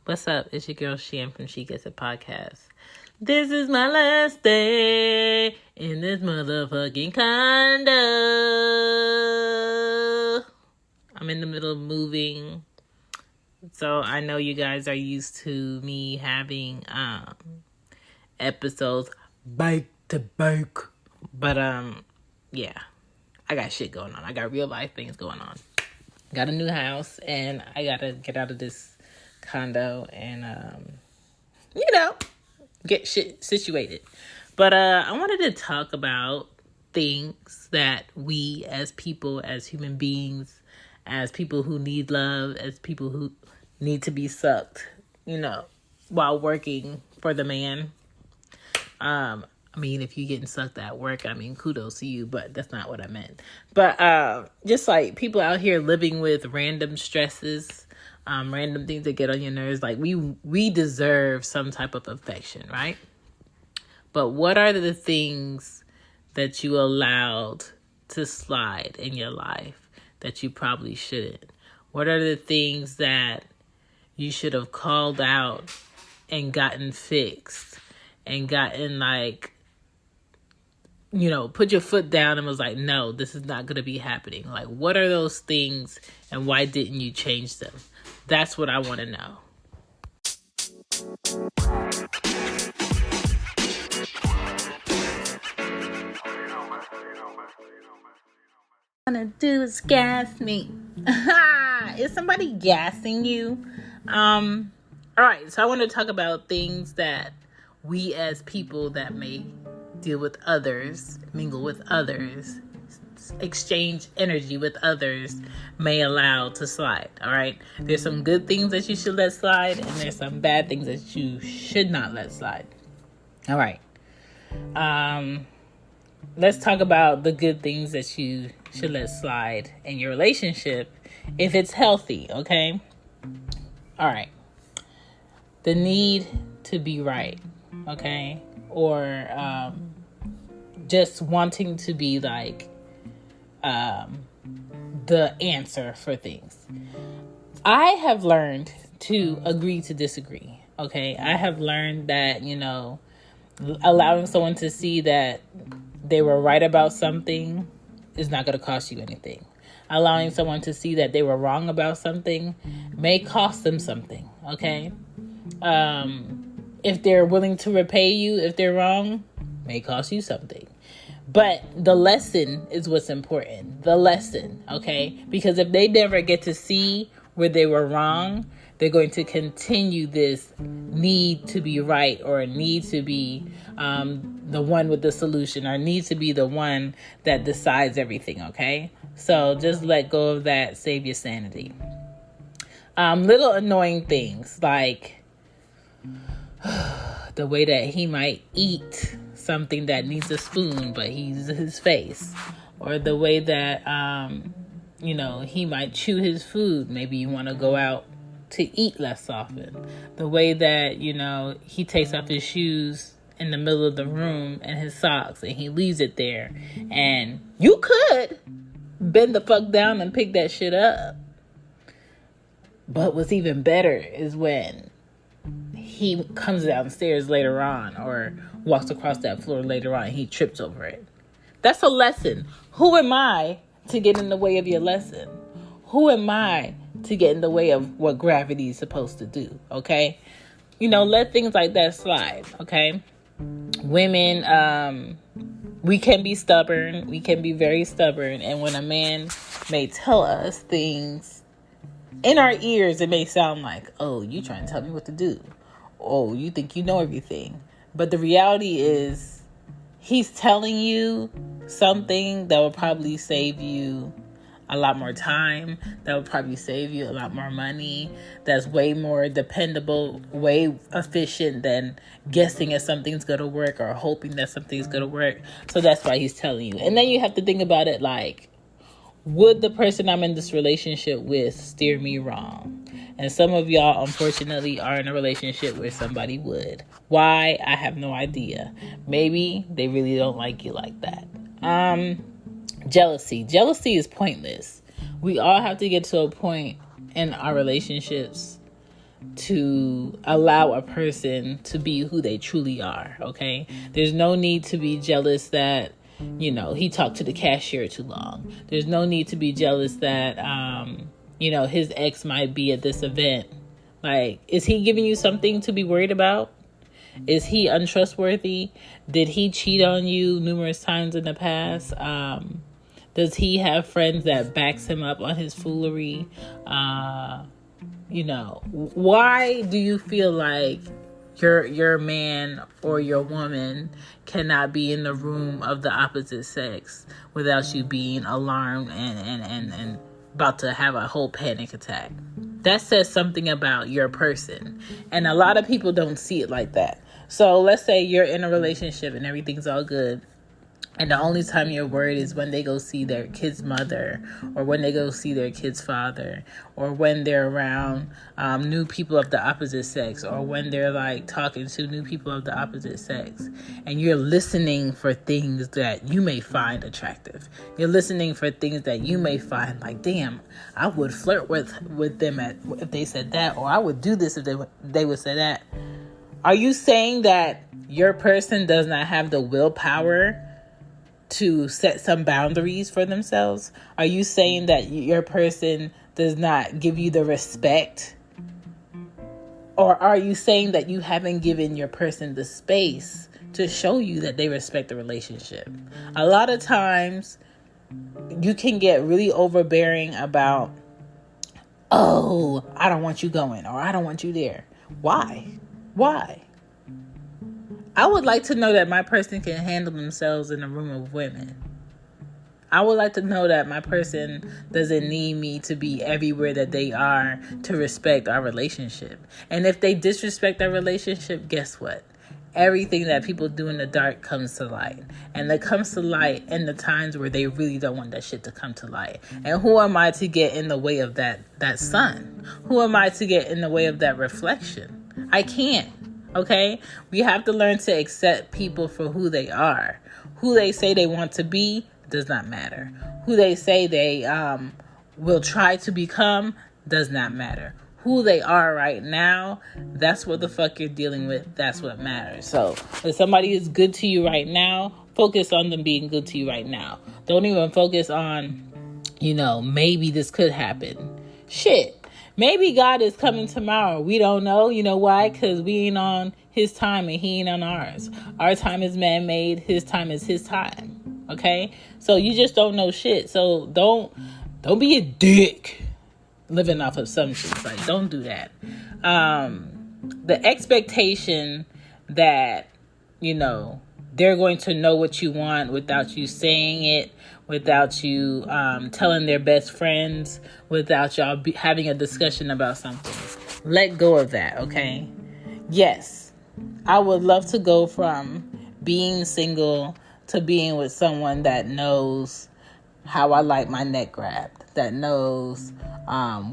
What's up? It's your girl Shan from She Gets It Podcast. This is my last day in this motherfucking condo. I'm in the middle of moving. So I know you guys are used to me having episodes back to back. But yeah. I got shit going on. I got real life things going on. Got a new house and I gotta get out of this condo and get shit situated. But I wanted to talk about things that we as people, as human beings, as people who need love, as people who need to be sucked, while working for the man. If you're getting sucked at work, kudos to you, but that's not what I meant. But just like people out here living with random stresses, random things that get on your nerves, like we deserve some type of affection, right? But what are the things that you allowed to slide in your life that you probably shouldn't? What are the things that you should have called out and gotten fixed and gotten put your foot down and was like, no, this is not going to be happening. Like, what are those things and why didn't you change them? That's what I want to know. Want to do is gas me. Is somebody gassing you? All right, so I want to talk about things that we as people that may deal with others, mingle with others, exchange energy with others may allow to slide. All right, there's some good things that you should let slide, and there's some bad things that you should not let slide. All right, let's talk about the good things that you should let slide in your relationship if it's healthy. Okay, all right, the need to be right, okay, or just wanting to be the answer for things. I have learned to agree to disagree. Okay, I have learned that allowing someone to see that they were right about something is not going to cost you anything. Allowing someone to see that they were wrong about something may cost them something. Okay, if they're willing to repay you if they're wrong, may cost you something. But the lesson is what's important. The lesson, okay? Because if they never get to see where they were wrong, they're going to continue this need to be right, or need to be the one with the solution, or need to be the one that decides everything, okay? So just let go of that. Save your sanity. Little annoying things like the way that he might eat something that needs a spoon, but he uses his face, or the way that he might chew his food. Maybe you want to go out to eat less often. The way that he takes off his shoes in the middle of the room and his socks, and he leaves it there, and you could bend the fuck down and pick that shit up. But what's even better is when he comes downstairs later on, or walks across that floor later on, and he trips over it. That's a lesson. Who am I to get in the way of your lesson? Who am I to get in the way of what gravity is supposed to do? Okay? Let things like that slide. Okay? Women, we can be stubborn. We can be very stubborn. And when a man may tell us things in our ears, it may sound like, oh, you trying to tell me what to do. Oh, you think you know everything. But the reality is, he's telling you something that will probably save you a lot more time, that will probably save you a lot more money, that's way more dependable, way efficient than guessing if something's going to work or hoping that something's going to work. So that's why he's telling you. And then you have to think about it like, would the person I'm in this relationship with steer me wrong? And some of y'all, unfortunately, are in a relationship where somebody would. Why? I have no idea. Maybe they really don't like you like that. Jealousy. Jealousy is pointless. We all have to get to a point in our relationships to allow a person to be who they truly are, okay? There's no need to be jealous that, he talked to the cashier too long. There's no need to be jealous that, his ex might be at this event. Like, is he giving you something to be worried about? Is he untrustworthy? Did he cheat on you numerous times in the past? Does he have friends that backs him up on his foolery? Why do you feel like your man or your woman cannot be in the room of the opposite sex without you being alarmed and about to have a whole panic attack? That says something about your person. And a lot of people don't see it like that. So let's say you're in a relationship and everything's all good, and the only time you're worried is when they go see their kid's mother, or when they go see their kid's father, or when they're around new people of the opposite sex, or when they're like talking to new people of the opposite sex. And you're listening for things that you may find attractive. You're listening for things that you may find like, damn, I would flirt with them if they said that, or I would do this if they would say that. Are you saying that your person does not have the willpower to set some boundaries for themselves? Are you saying that your person does not give you the respect? Or are you saying that you haven't given your person the space to show you that they respect the relationship? A lot of times you can get really overbearing about, oh, I don't want you going, or I don't want you there. Why? I would like to know that my person can handle themselves in a room of women. I would like to know that my person doesn't need me to be everywhere that they are to respect our relationship. And if they disrespect our relationship, guess what? Everything that people do in the dark comes to light. And that comes to light in the times where they really don't want that shit to come to light. And who am I to get in the way of that sun? Who am I to get in the way of that reflection? I can't. Okay? We have to learn to accept people for who they are. Who they say they want to be does not matter. Who they say they will try to become does not matter. Who they are right now, that's what the fuck you're dealing with. That's what matters. So if somebody is good to you right now, focus on them being good to you right now. Don't even focus on, maybe this could happen. Shit. Maybe God is coming tomorrow. We don't know. You know why? Because we ain't on his time and he ain't on ours. Our time is man-made. His time is his time. Okay? So you just don't know shit. So don't be a dick living off of assumptions. Like, don't do that. The expectation that, they're going to know what you want without you saying it, without you telling their best friends, without y'all having a discussion about something. Let go of that, okay? Yes, I would love to go from being single to being with someone that knows how I like my neck grabbed, that knows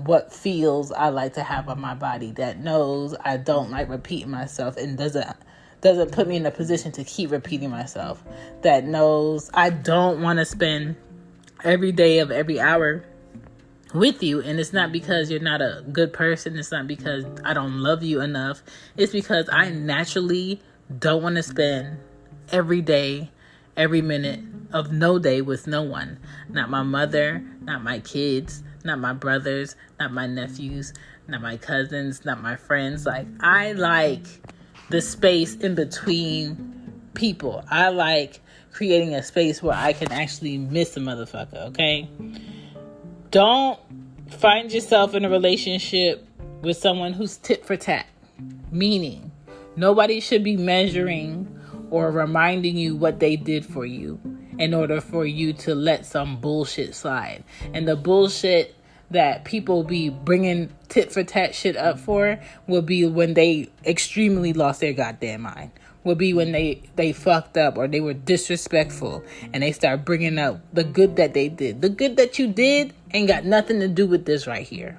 what feels I like to have on my body, that knows I don't like repeating myself and doesn't put me in a position to keep repeating myself, that knows I don't want to spend every day of every hour with you. And it's not because you're not a good person. It's not because I don't love you enough. It's because I naturally don't want to spend every day, every minute of no day with no one. Not my mother, not my kids, not my brothers, not my nephews, not my cousins, not my friends. Like, I like the space in between people. I like creating a space where I can actually miss a motherfucker, okay? Don't find yourself in a relationship with someone who's tit for tat. Meaning, nobody should be measuring or reminding you what they did for you in order for you to let some bullshit slide. And the bullshit that people be bringing tit for tat shit up for will be when they extremely lost their goddamn mind. Will be when they fucked up or they were disrespectful and they start bringing up the good that they did. The good that you did ain't got nothing to do with this right here.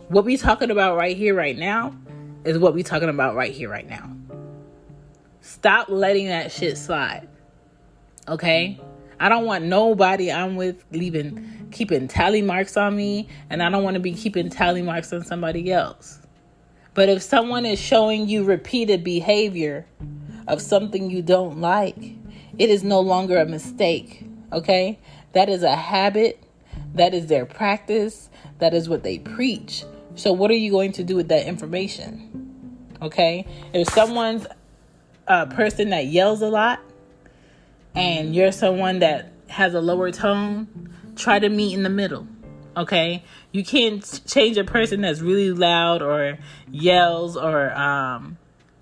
What we talking about right here, right now is what we talking about right here, right now. Stop letting that shit slide. Okay? I don't want nobody I'm with keeping tally marks on me, and I don't want to be keeping tally marks on somebody else. But if someone is showing you repeated behavior of something you don't like, it is no longer a mistake, okay? That is a habit. That is their practice. That is what they preach. So what are you going to do with that information? Okay? If someone's a person that yells a lot and you're someone that has a lower tone, try to meet in the middle. Okay? You can't change a person that's really loud or yells or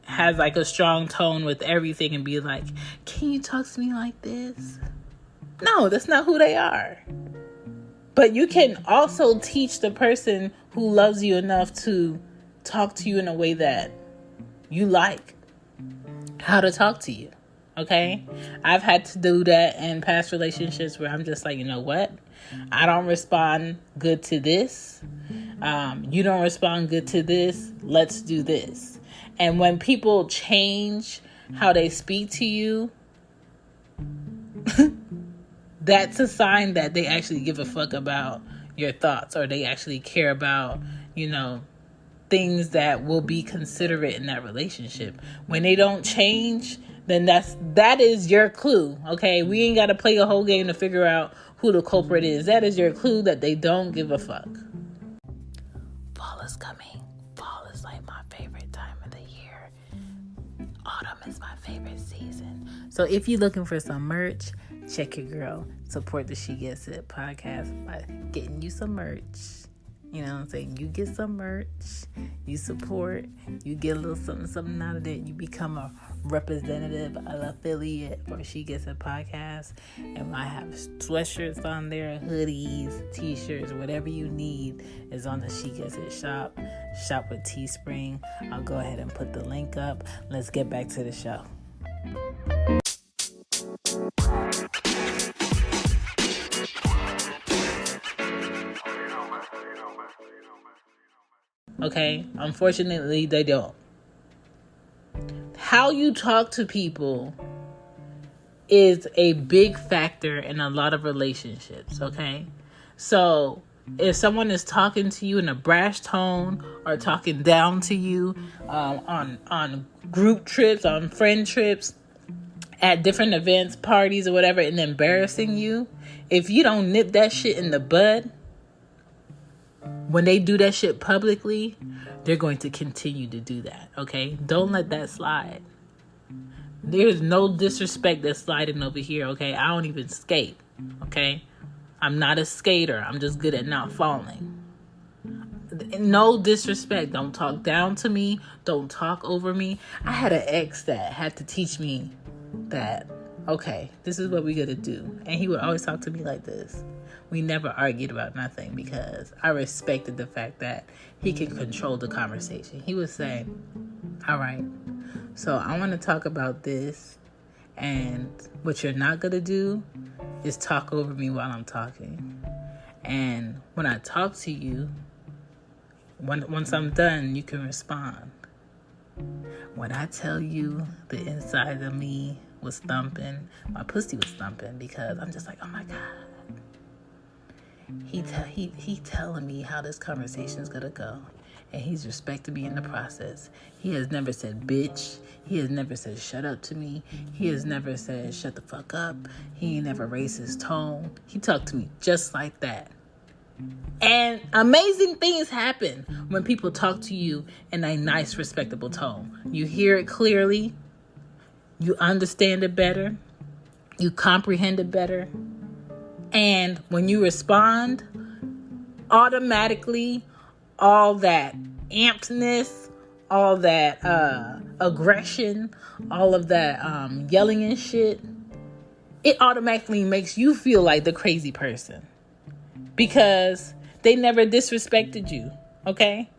has like a strong tone with everything and be like, can you talk to me like this? No, that's not who they are. But you can also teach the person who loves you enough to talk to you in a way that you like, how to talk to you. Okay? I've had to do that in past relationships where I'm just like, you know what? I don't respond good to this. You don't respond good to this. Let's do this. And when people change how they speak to you, that's a sign that they actually give a fuck about your thoughts, or they actually care about, things that will be considerate in that relationship. When they don't change, then that is your clue. Okay, we ain't got to play a whole game to figure out who the culprit is. That is your clue that they don't give a fuck. Fall is coming. Fall is like my favorite time of the year. Autumn is my favorite season. So if you're looking for some merch, check your girl. Support the She Gets It podcast by getting you some merch. You know what I'm saying? You get some merch, you support, you get a little something out of it. You become a representative, an affiliate for She Gets It podcast. And I have sweatshirts on there, hoodies, t-shirts, whatever you need is on the She Gets It shop. Shop with Teespring. I'll go ahead and put the link up. Let's get back to the show. Okay, unfortunately, they don't. How you talk to people is a big factor in a lot of relationships, okay? So, if someone is talking to you in a brash tone or talking down to you on group trips, on friend trips, at different events, parties, or whatever, and embarrassing you, if you don't nip that shit in the bud, when they do that shit publicly, they're going to continue to do that, okay? Don't let that slide. There's no disrespect that's sliding over here, okay? I don't even skate, okay? I'm not a skater. I'm just good at not falling. No disrespect. Don't talk down to me. Don't talk over me. I had an ex that had to teach me that, okay, this is what we got to do. And he would always talk to me like this. We never argued about nothing because I respected the fact that he could control the conversation. He would say, all right, so I want to talk about this, and what you're not going to do is talk over me while I'm talking. And when I talk to you, once I'm done, you can respond. When I tell you the inside of me was thumping, my pussy was thumping, because I'm just like, oh my God. He telling me how this conversation is gonna go, and he's respecting me in the process. He has never said bitch. He has never said shut up to me. He has never said shut the fuck up. He ain't never raised his tone. He talked to me just like that. And amazing things happen when people talk to you in a nice, respectable tone. You hear it clearly. You understand it better. You comprehend it better. And when you respond, automatically, all that ampedness, all that aggression, all of that yelling and shit, it automatically makes you feel like the crazy person. Because they never disrespected you, okay?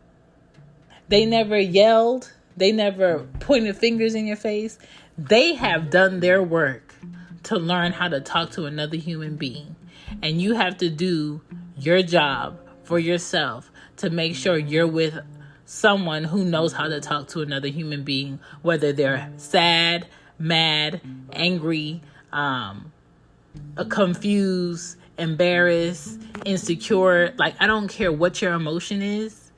They never yelled. They never pointed fingers in your face. They have done their work to learn how to talk to another human being. And you have to do your job for yourself to make sure you're with someone who knows how to talk to another human being, whether they're sad, mad, angry, confused, embarrassed, insecure. Like, I don't care what your emotion is.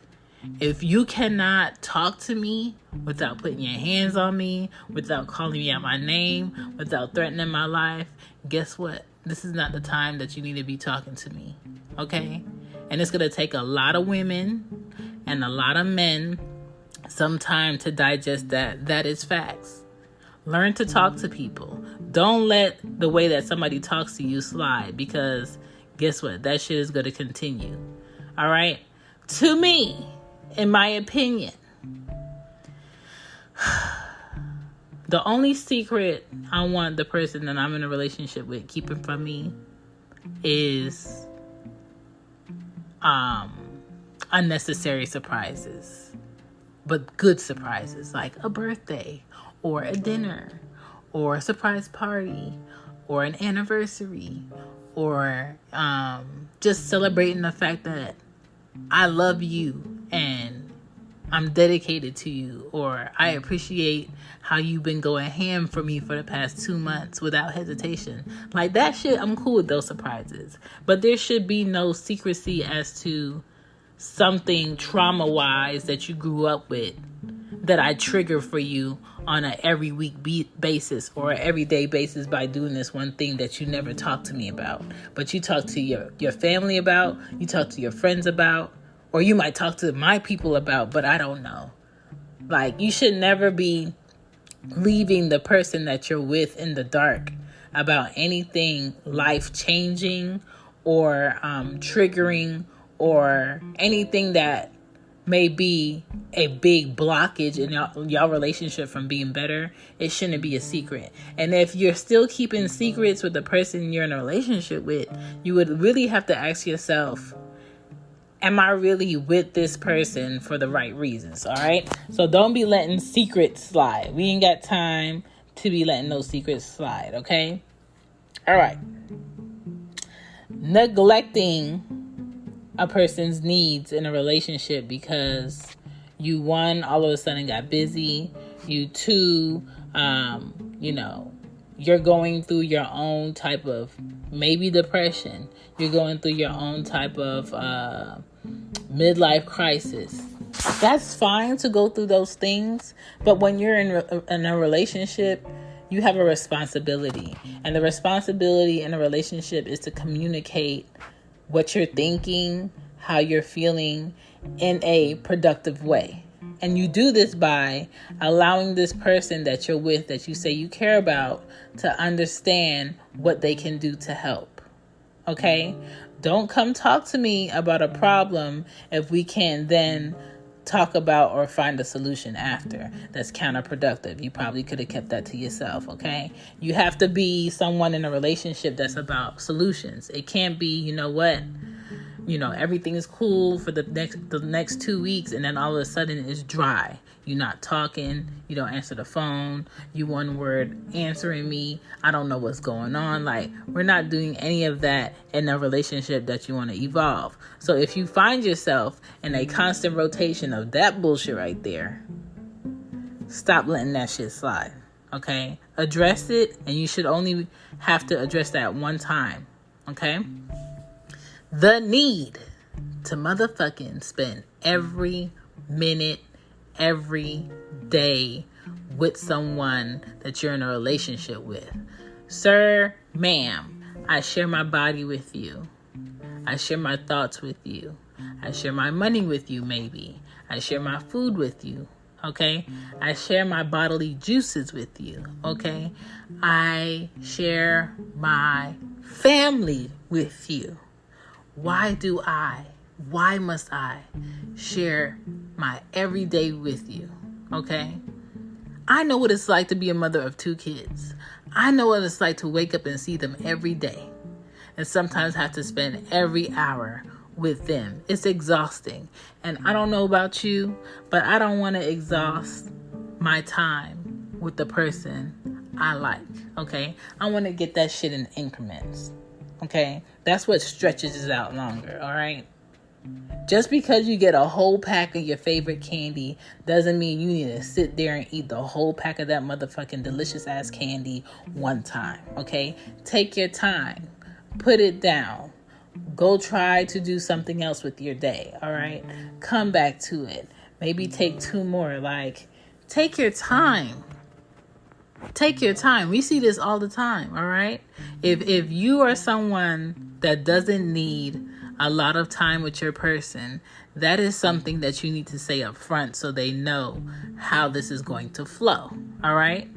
If you cannot talk to me without putting your hands on me, without calling me out my name, without threatening my life, guess what? This is not the time that you need to be talking to me, okay? And it's going to take a lot of women and a lot of men some time to digest that. That is facts. Learn to talk to people. Don't let the way that somebody talks to you slide, because guess what? That shit is going to continue. All right? To me, in my opinion, the only secret I want the person that I'm in a relationship with keeping from me is unnecessary surprises, but good surprises, like a birthday or a dinner or a surprise party or an anniversary, or just celebrating the fact that I love you and I'm dedicated to you, or I appreciate how you've been going ham for me for the past 2 months without hesitation. Like that shit, I'm cool with those surprises. But there should be no secrecy as to something trauma-wise that you grew up with that I trigger for you on a every week basis or an everyday basis by doing this one thing that you never talk to me about. But you talk to your family about, you talk to your friends about, or you might talk to my people about, but I don't know. Like, you should never be leaving the person that you're with in the dark about anything life-changing or triggering or anything that may be a big blockage in y'all relationship from being better. It shouldn't be a secret. And if you're still keeping secrets with the person you're in a relationship with, you would really have to ask yourself, am I really with this person for the right reasons? All right. So don't be letting secrets slide. We ain't got time to be letting those secrets slide. Okay. All right. Neglecting a person's needs in a relationship because you, one, all of a sudden got busy. You, two, you're going through your own type of maybe depression. You're going through your own type of midlife crisis. That's fine to go through those things. But when you're in a relationship, you have a responsibility. And the responsibility in a relationship is to communicate what you're thinking, how you're feeling in a productive way. And you do this by allowing this person that you're with, that you say you care about, to understand what they can do to help. Okay? Don't come talk to me about a problem if we can't then talk about or find a solution after. That's counterproductive. You probably could have kept that to yourself, okay? You have to be someone in a relationship that's about solutions. It can't be, everything is cool for the next 2 weeks, and then all of a sudden it's dry. You're not talking. You don't answer the phone. You one word answering me. I don't know what's going on. Like, we're not doing any of that in a relationship that you want to evolve. So if you find yourself in a constant rotation of that bullshit right there, stop letting that shit slide. Okay? Address it, and you should only have to address that one time. Okay? The need to motherfucking spend every minute, every day with someone that you're in a relationship with. Sir, ma'am, I share my body with you. I share my thoughts with you. I share my money with you, maybe. I share my food with you. Okay? I share my bodily juices with you. Okay? I share my family with you. Why must I share my everyday with you? Okay? I know what it's like to be a mother of 2 kids. I know what it's like to wake up and see them every day, and sometimes have to spend every hour with them. It's exhausting. And I don't know about you, but I don't want to exhaust my time with the person I like. Okay? I want to get that shit in increments. Okay? That's what stretches it out longer. All right? Just because you get a whole pack of your favorite candy doesn't mean you need to sit there and eat the whole pack of that motherfucking delicious ass candy one time. Okay? Take your time. Put it down. Go try to do something else with your day. All right. Come back to it. Maybe take 2 more. Like, take your time. Take your time. We see this all the time. All right. If you are someone that doesn't need a lot of time with your person, that is something that you need to say up front so they know how this is going to flow. All right.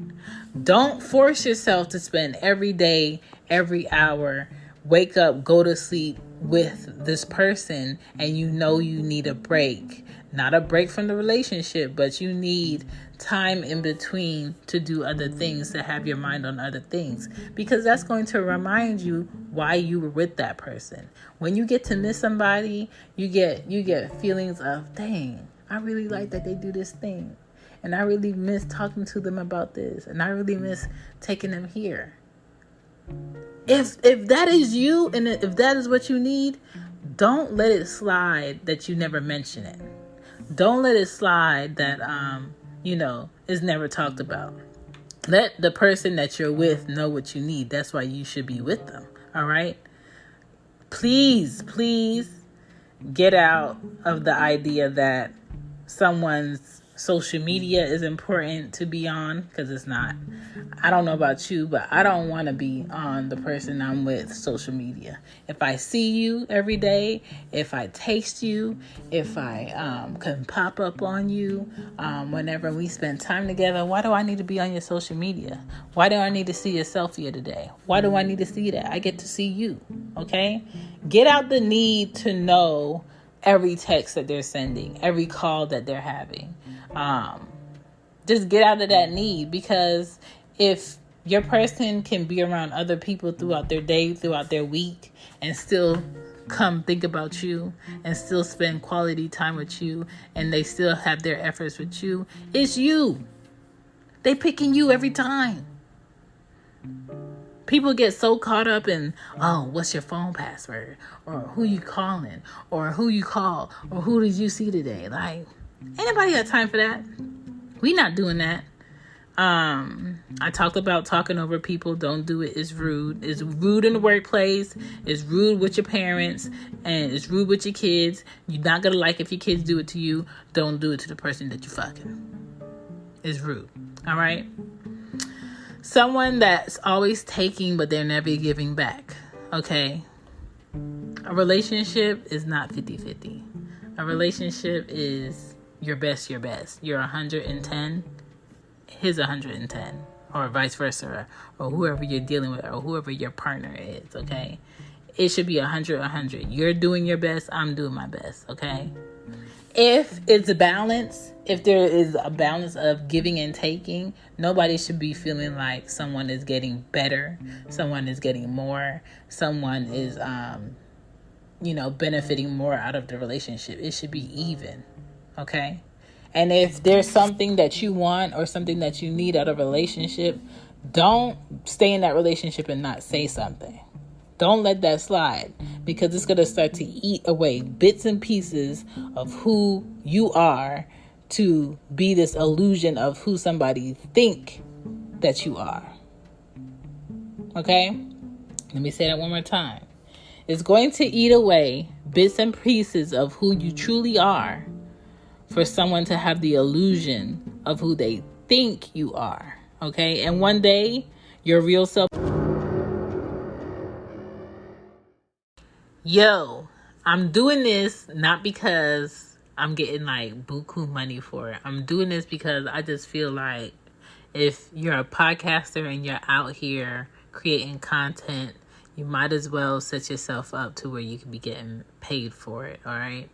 Don't force yourself to spend every day, every hour, wake up, go to sleep with this person, and you know you need a break. Not a break from the relationship, but you need time in between to do other things, to have your mind on other things, because that's going to remind you why you were with that person. When you get to miss somebody, you get feelings of, dang, I really like that they do this thing, and I really miss talking to them about this, and I really miss taking them here. If that is you, and if that is what you need, don't let it slide that you never mention it. Don't let it slide that is never talked about. Let the person that you're with know what you need. That's why you should be with them. All right? Please get out of the idea that someone's social media is important to be on, because it's not. I don't know about you, but I don't want to be on the person I'm with social media. If I see you every day, if I taste you, if I can pop up on you whenever we spend time together, why do I need to be on your social media? Why do I need to see your selfie of the day? Why do I need to see that? I get to see you, okay? Get out the need to know every text that they're sending, every call that they're having. Just get out of that need, because if your person can be around other people throughout their day, throughout their week, and still come think about you and still spend quality time with you, and they still have their efforts with you, it's you. They picking you every time. People get so caught up in, oh, what's your phone password? Or who you calling? Or who you call? Or who did you see today? Like, ain't nobody got time for that. We not doing that. I talked about talking over people. Don't do it. It's rude. It's rude in the workplace. It's rude with your parents. And it's rude with your kids. You're not going to like if your kids do it to you. Don't do it to the person that you fucking. It's rude. All right? Someone that's always taking, but they're never giving back. Okay? A relationship is not 50-50. A relationship is your best. You're 110. His 110, or vice versa, or whoever you're dealing with, or whoever your partner is, okay? It should be 100. You're doing your best, I'm doing my best, okay? If it's a balance, if there is a balance of giving and taking, nobody should be feeling like someone is getting better, someone is getting more, someone is, benefiting more out of the relationship. It should be even, okay? And if there's something that you want or something that you need out of a relationship, don't stay in that relationship and not say something. Don't let that slide, because it's going to start to eat away bits and pieces of who you are to be this illusion of who somebody think that you are. Okay? Let me say that one more time. It's going to eat away bits and pieces of who you truly are for someone to have the illusion of who they think you are, okay? And one day, your real self... Yo, I'm doing this not because I'm getting like buku money for it. I'm doing this because I just feel like if you're a podcaster and you're out here creating content, you might as well set yourself up to where you can be getting paid for it, all right?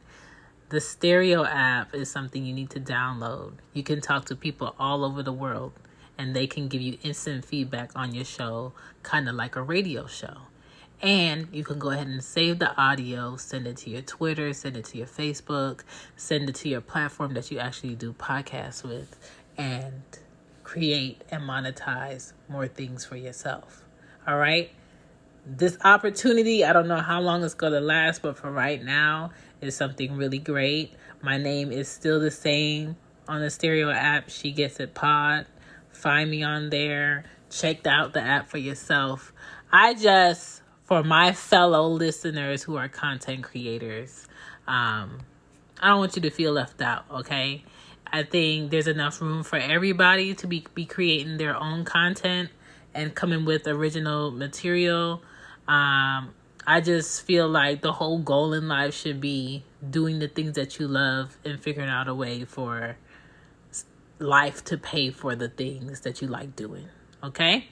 The Stereo app is something you need to download. You can talk to people all over the world, and they can give you instant feedback on your show, kind of like a radio show. And you can go ahead and save the audio, send it to your Twitter, send it to your Facebook, send it to your platform that you actually do podcasts with, and create and monetize more things for yourself. All right? This opportunity, I don't know how long it's going to last, but for right now, is something really great. My name is still the same on the Stereo app. She Gets It Pod. Find me on there. Check out the app for yourself. I just for my fellow listeners who are content creators, I don't want you to feel left out, okay? I think there's enough room for everybody to be creating their own content and coming with original material. I just feel like the whole goal in life should be doing the things that you love and figuring out a way for life to pay for the things that you like doing, okay?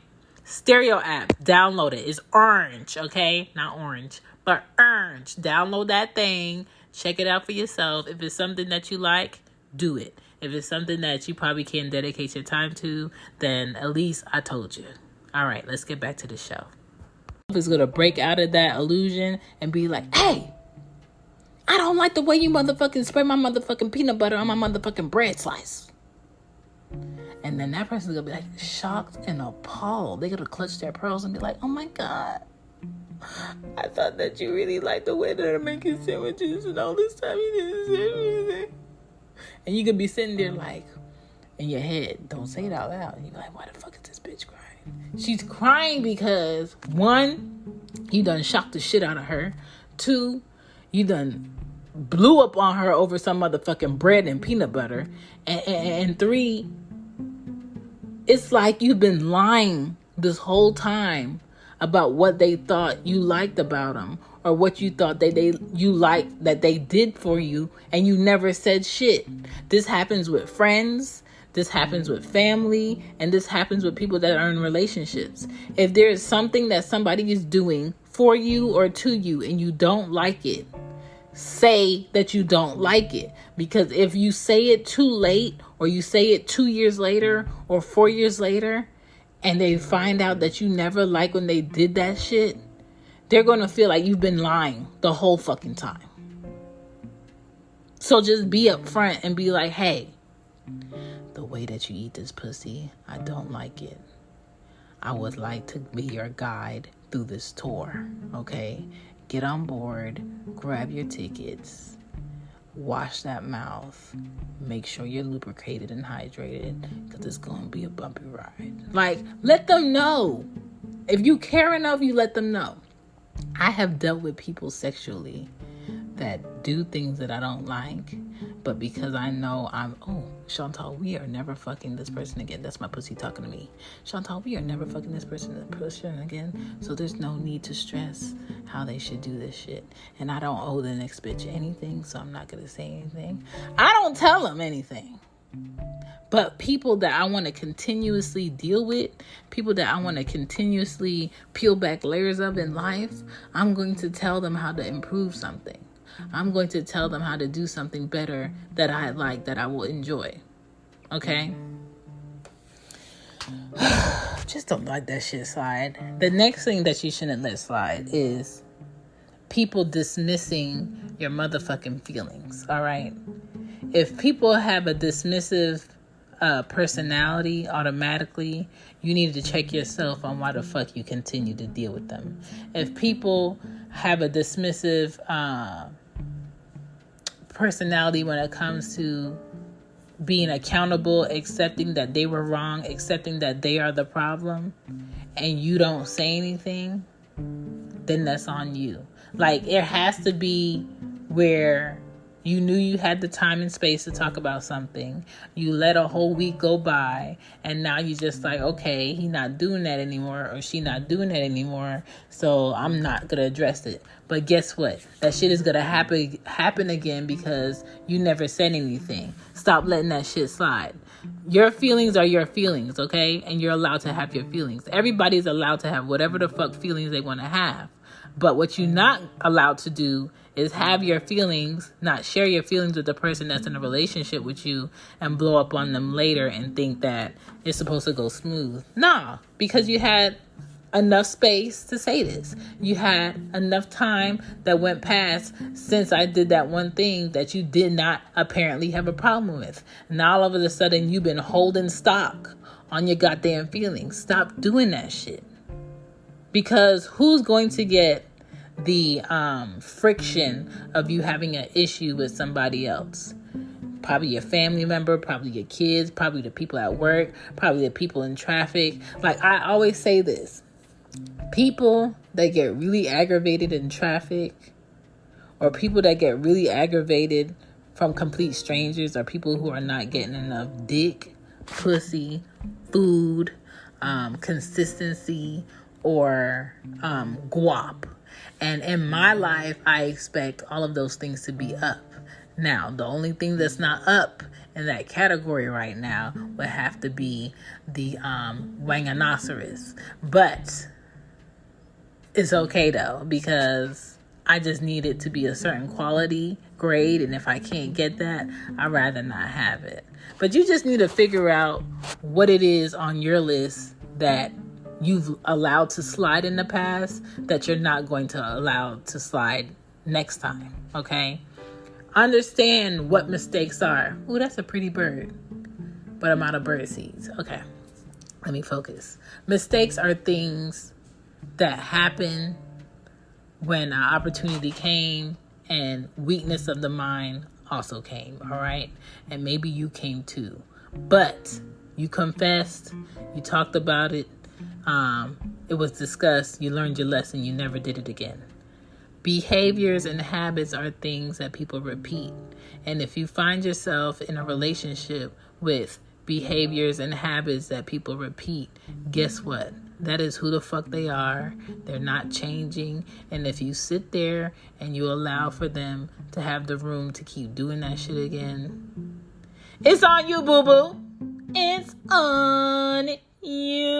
Stereo app, download it. It's orange, okay? Not orange, but orange. Download that thing. Check it out for yourself. If it's something that you like, do it. If it's something that you probably can't dedicate your time to, then at least I told you. All right, let's get back to the show. Is going to break out of that illusion and be like, hey, I don't like the way you motherfucking spread my motherfucking peanut butter on my motherfucking bread slice. And then that person's going to be like shocked and appalled. They're going to clutch their pearls and be like, oh my God, I thought that you really liked the way that I'm making sandwiches, and all this time you didn't say anything. And you could be sitting there like, in your head, don't say it out loud. And you're like, why the fuck is this bitch crying? She's crying because, one, you done shocked the shit out of her. Two, you done blew up on her over some motherfucking bread and peanut butter. And three, it's like you've been lying this whole time about what they thought you liked about them, or what you thought you liked that they did for you, and you never said shit. This happens with friends. This happens with family, and this happens with people that are in relationships. If there is something that somebody is doing for you or to you and you don't like it, say that you don't like it. Because if you say it too late, or you say it 2 years later or 4 years later, and they find out that you never liked when they did that shit, they're going to feel like you've been lying the whole fucking time. So just be upfront and be like, hey, the way that you eat this pussy, I don't like it. I would like to be your guide through this tour, okay? Get on board, grab your tickets, wash that mouth, make sure you're lubricated and hydrated, because it's going to be a bumpy ride. Like, let them know. If you care enough, you let them know. I have dealt with people sexually that do things that I don't like, but because I know Chantal, we are never fucking this person again. That's my pussy talking to me. Chantal, we are never fucking this person again, so there's no need to stress how they should do this shit. And I don't owe the next bitch anything, so I'm not gonna say anything. I don't tell them anything. But people that I want to continuously deal with, people that I want to continuously peel back layers of in life, I'm going to tell them how to improve something. I'm going to tell them how to do something better that I like, that I will enjoy. Okay? Just don't let that shit slide. The next thing that you shouldn't let slide is people dismissing your motherfucking feelings. All right? If people have a dismissive personality, automatically, you need to check yourself on why the fuck you continue to deal with them. If people have a dismissive personality when it comes to being accountable, accepting that they were wrong, accepting that they are the problem, and you don't say anything, then that's on you. Like, it has to be where you knew you had the time and space to talk about something. You let a whole week go by, and now you just like, okay, he not doing that anymore, or she not doing that anymore, so I'm not going to address it. But guess what? That shit is going to happen again because you never said anything. Stop letting that shit slide. Your feelings are your feelings, okay? And you're allowed to have your feelings. Everybody's allowed to have whatever the fuck feelings they want to have. But what you're not allowed to do is have your feelings, not share your feelings with the person that's in a relationship with you and blow up on them later and think that it's supposed to go smooth. Nah, because you had enough space to say this. You had enough time that went past since I did that one thing that you did not apparently have a problem with. Now all of a sudden you've been holding stock on your goddamn feelings. Stop doing that shit. Because who's going to get the friction of you having an issue with somebody else? Probably your family member, probably your kids, probably the people at work, probably the people in traffic. Like, I always say this. People that get really aggravated in traffic, or people that get really aggravated from complete strangers, or people who are not getting enough dick, pussy, food, consistency, or guap. And in my life, I expect all of those things to be up. Now, the only thing that's not up in that category right now would have to be the Wanganoceros. But it's okay though, because I just need it to be a certain quality grade, and if I can't get that, I'd rather not have it. But you just need to figure out what it is on your list that you've allowed to slide in the past that you're not going to allow to slide next time, okay? Understand what mistakes are. Ooh, that's a pretty bird, but I'm out of bird seeds. Okay, let me focus. Mistakes are things that happen when an opportunity came, and weakness of the mind also came, all right? And maybe you came too. But you confessed, you talked about it, it was discussed, you learned your lesson, you never did it again. Behaviors and habits are things that people repeat. And if you find yourself in a relationship with behaviors and habits that people repeat, guess what? That is who the fuck they are. They're not changing. And if you sit there and you allow for them to have the room to keep doing that shit again, it's on you, boo-boo. It's on you.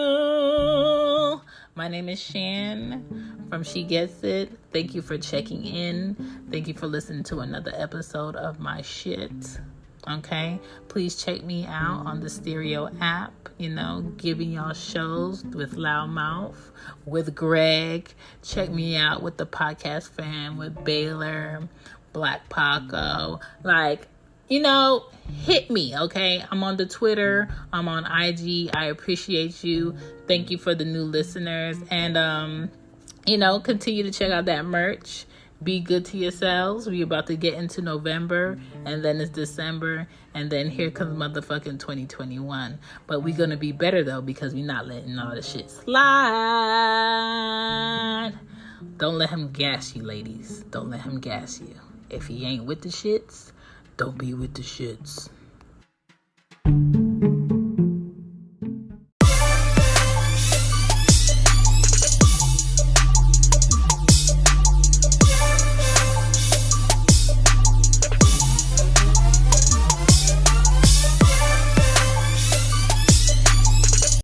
My name is Shan from She Gets It. Thank you for checking in. Thank you for listening to another episode of my shit. Okay, please check me out on the Stereo app, giving y'all shows with Loudmouth, with Greg. Check me out with the podcast fam, with Baylor, Black Paco. Hit me, okay? I'm on the Twitter. I'm on IG. I appreciate you. Thank you for the new listeners. And, continue to check out that merch. Be good to yourselves. We're about to get into November, and then it's December, and then here comes motherfucking 2021. But we're going to be better, though, because we're not letting all the shit slide. Don't let him gas you, ladies. Don't let him gas you. If he ain't with the shits, don't be with the shits.